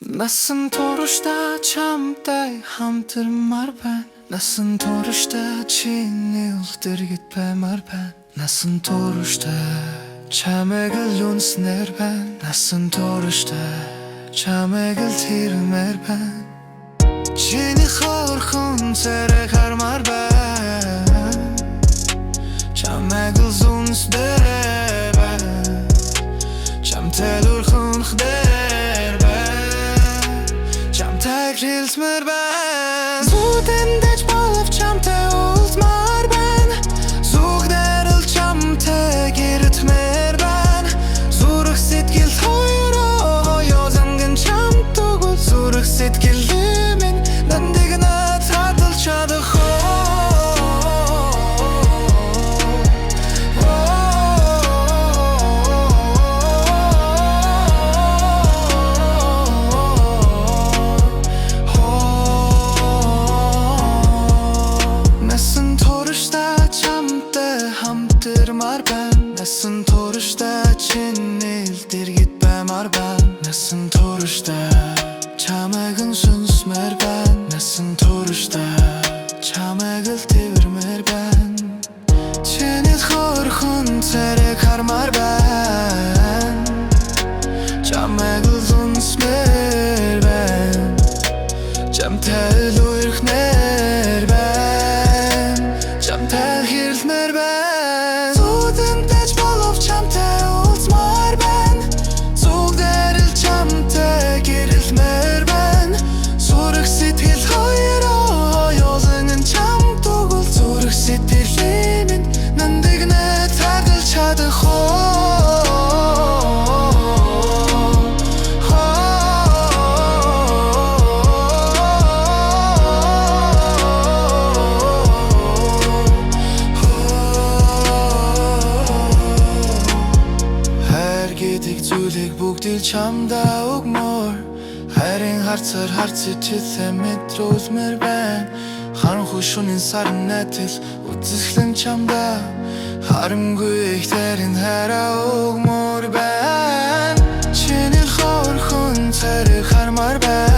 Насан туршдаа чамтай хамтармаар байна. Насан туршдаа чиний үлдэргэт баймаар байна. Насан туршдаа чамайг л үнснээр байна. Насан туршдаа чамайг л тэрмээр байна. Чиний хорхон царайг хармаар байна. Чамайг л үнснээр байна. Чамтай л урханхдээр байна. Чамтай хэлсмээр байна. Зүудэндэж болов чамтай уулзмаар байна. Зүгдэр л чамтай гэрэтмээр байна. Зүрх сэтгэл хоёроо ёзанган чамд өгвөл зүрх сэтгэлээ минь нандыг над хадгалж чадах. Насан туршдаа чамтай хамтармаар байна. Насан туршдаа чиний л дэргэд баймаар байна. Насан туршдаа чамайг нь сүнсмээр байна. Насан туршдаа чамайг л тэрмээр байна. Чиний хорхон царайг хармаар байна. Чамайг л үнсмээр байна. Чамтай л уурхнээр байна. Чамтай хэлмээр байна. Зүудэндэж болов чамтай уулзмаар байна. Зүгдэр л чамтай гэрэлмээр байна. Зүрх сэтгэл хоёроо ёзанган чамд өгвөл зүрх сэтгэлээ минь нандыг над хадгалж чадах. Гэдэг зүйлийг бүгдийг чамдаа өгмөр. Хайрын харцаар харц ичэлээ мэдрүүлмээр байна. Харанхуй шөнийн сарын найдал үзэсгэлэн чамдаа харамгүй их тарин хараа өгмөр байна. Чиний хорхон царайг хармаар байна.